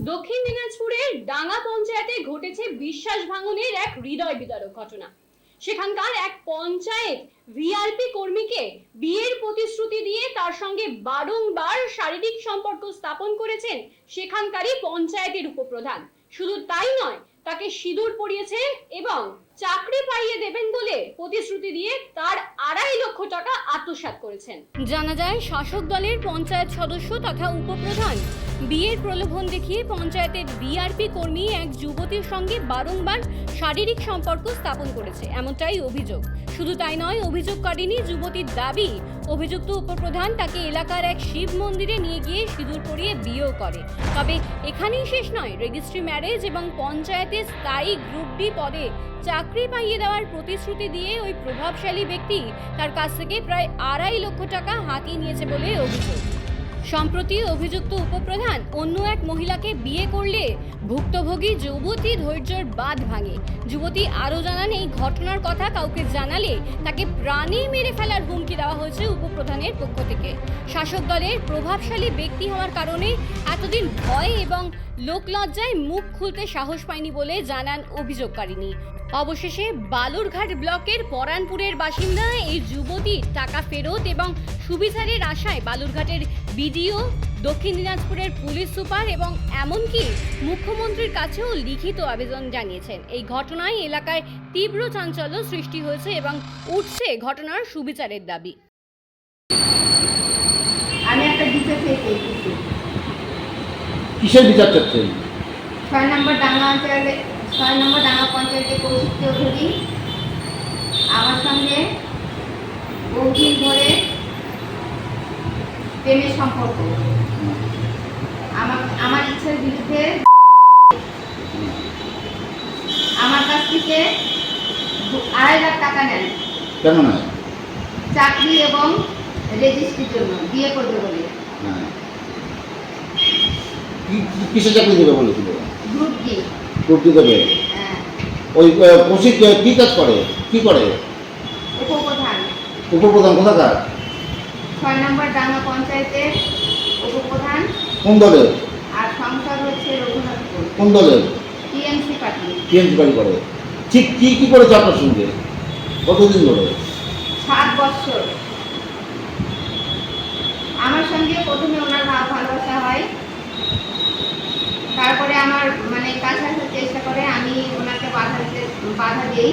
দক্ষিণ দিনাজপুরের ডাঙ্গা পঞ্চায়েতে ঘটেছে বিশ্বাস ভাঙনের এক হৃদয় বিদারক ঘটনা। সেখানকার এক পঞ্চায়েত ভিআরপি কর্মীকে বিয়ের প্রতিশ্রুতি দিয়ে তার সঙ্গে বারংবার শারীরিক সম্পর্ক স্থাপন করেছেন সেখানকারই পঞ্চায়েতের উপপ্রধান। শুধু তাই নয়, তাকে সিঁদুর পরিয়েছে এবং চাকরি পাইয়ে দেবেন বলে প্রতিশ্রুতি দিয়ে তার 2.5 লক্ষ টাকা আত্মসাৎ করেছেন। জানা যায়, শাসক দলের পঞ্চায়েত সদস্য তথা উপপ্রধান বিয়ের প্রলোভন দেখিয়ে পঞ্চায়েতের ভিআরপি কর্মী এক যুবতীর সঙ্গে বারংবার শারীরিক সম্পর্ক স্থাপন করেছে, এমনটাই অভিযোগ। শুধু তাই নয়, অভিযোগ করেনি যুবতীর দাবি, অভিযুক্ত উপপ্রধান তাকে এলাকার এক শিব মন্দিরে নিয়ে গিয়ে সিঁদুর পরিয়ে বিয়েও করে। তবে এখানেই শেষ নয়, রেজিস্ট্রি ম্যারেজ এবং পঞ্চায়েতের স্থায়ী গ্রুপ ডি পদে চাকরি পাইয়ে দেওয়ার প্রতিশ্রুতি দিয়ে ওই প্রভাবশালী ব্যক্তি তার কাছ থেকে প্রায় 2.5 লক্ষ টাকা হাতিয়ে নিয়েছে বলে অভিযোগ। সম্প্রতি অভিযুক্ত উপপ্রধান অন্য এক মহিলাকে বিয়ে করলে ভুক্তভোগী যুবতী ধৈর্যের বাঁধ ভাঙে। যুবতী আরও জানান, এই ঘটনার কথা কাউকে জানালে তাকে প্রাণে মেরে ফেলার হুমকি দেওয়া হয়েছে উপপ্রধানের পক্ষ থেকে। শাসক দলের প্রভাবশালী ব্যক্তি হওয়ার কারণে এতদিন ভয় এবং লোকলজ্জায় মুখ খুলতে সাহস পায়নি বলে জানান অভিযোগকারিনী। অবশেষে বালুরঘাট ব্লকের পরানপুরের বাসিন্দা এই যুবতী টাকা ফেরত এবং সুবিচারের আশায় বালুরঘাটের বিডিও, দক্ষিণ দিনাজপুরের পুলিশ সুপার এবং এমনকি মুখ্যমন্ত্রীর কাছেও লিখিত আবেদন জানিয়েছেন। এই ঘটনায় এলাকায় তীব্র চাঞ্চল্য সৃষ্টি হয়েছে এবং উঠছে ঘটনার সুবিচারের দাবি। আমি একটা বিচার চেয়েছি। কিসের বিচার চাচ্ছেন? 6 নম্বর ডাঙ্গা পঞ্চায়েতে কৌশিক চৌধুরী আমার সঙ্গে বহুদিন ধরে প্রেমের সম্পর্ক, আমার ইচ্ছার বিরুদ্ধে আমার কাছ থেকে 2.5 লাখ টাকা নেন। কেন না? চাকরি এবং রেজিস্ট্রির জন্য, বিয়ে করবে বলে। কিসের চাকরি দেবে বলেছিল? Group D. গ্রুপ ডি দেবে? হ্যাঁ। ওই কৌশিক কি কাজ করে, কি করে? উপপ্রধান। উপপ্রধান কোথাকার? 6 নম্বর ডাঙ্গা পঞ্চায়েতের উপপ্রধান। কোন দলের? আর সংসদ হচ্ছে রঘুনাথপুর। কোন দলের? TMC party. টিএমসি পার্টি করে। ঠিক কি করেছে আপনার সঙ্গে? কতদিন ধরে? 7 বছর। আমার সঙ্গে প্রথমে ওনার ভালোবাসা হয়, তারপরে আমার কাছে আসার চেষ্টা করে, আমি ওনাকে বাধা দিই।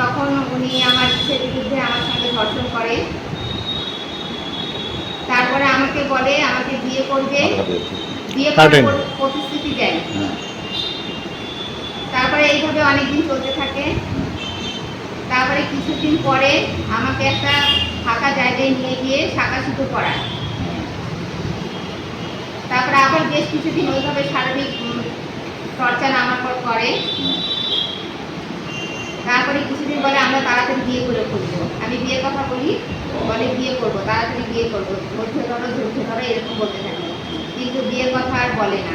তখন উনি আমার ইচ্ছের বিরুদ্ধে আমার সঙ্গে ধর্ষণ করে। তারপরে আমাকে বলে আমাকে বিয়ে করবে, বিয়ে করার প্রতিশ্রুতি দেয়। তারপরে এইভাবে অনেকদিন চলতে থাকে। তারপরে কিছুদিন পরে আমাকে একটা ফাঁকা জায়গায় নিয়ে গিয়ে শাঁখা সিঁদুর পরায়। তারপরে আবার বেশ কিছুদিন ওইভাবে শারীরিক চর্চা আমার পর করে। তারপরে কিছুদিন বলে আমরা তাড়াতাড়ি বিয়ে করে ফেলবো। আমি বিয়ের কথা বলি, বলে বিয়ে করবো, তাড়াতাড়ি বিয়ে করবো, ধৈর্য ধরো এরকম বলতে থাকে, কিন্তু বিয়ের কথা আর বলে না।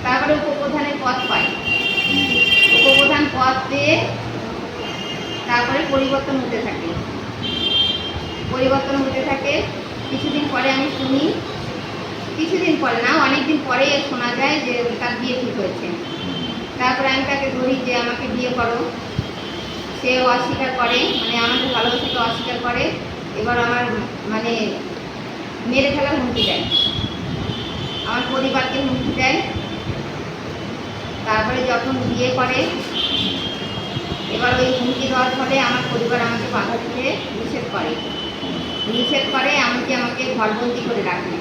তারপরে উপপ্রধানের পদ পাই। উপপ্রধান পদ পেয়ে তারপরে পরিবর্তন হতে থাকে। কিছুদিন পরে আমি শুনি, কিছুদিন পরে না, অনেকদিন পরে শোনা যায় যে তার বিয়ে ঠিক হয়েছে। তারপরে আমি তাকে ধরি যে আমাকে বিয়ে করো। সে অস্বীকার করে, আমাকে ভালোবাসাকে অস্বীকার করে। এবার আমার মেরে ফেলার হুমকি দেয়, আমার পরিবারকে হুমকি দেয়। তারপরে যখন বিয়ে করে, এবার ওই হুমকি দেওয়ার ফলে আমার পরিবার আমাকে বাধা দিতে নিষেধ করে, এমনকি আমাকে ঘরবন্দি করে রাখে।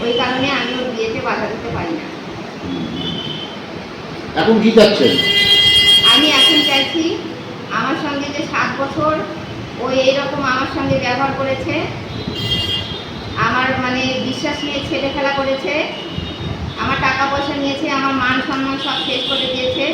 ওই কারণে আমি ওর বিয়েতে বাধা দিতে পারি না। এখন কি চাচ্ছেন? আমি এখন চাইছি, আমার সঙ্গে যে 7 বছর ও এইরকম আমার সঙ্গে ব্যবহার করেছে, আমার বিশ্বাস নিয়ে ছেলে খেলা করেছে, আমার টাকা পয়সা নিয়েছে, আমার মান সম্মান সব শেষ করে দিয়েছে,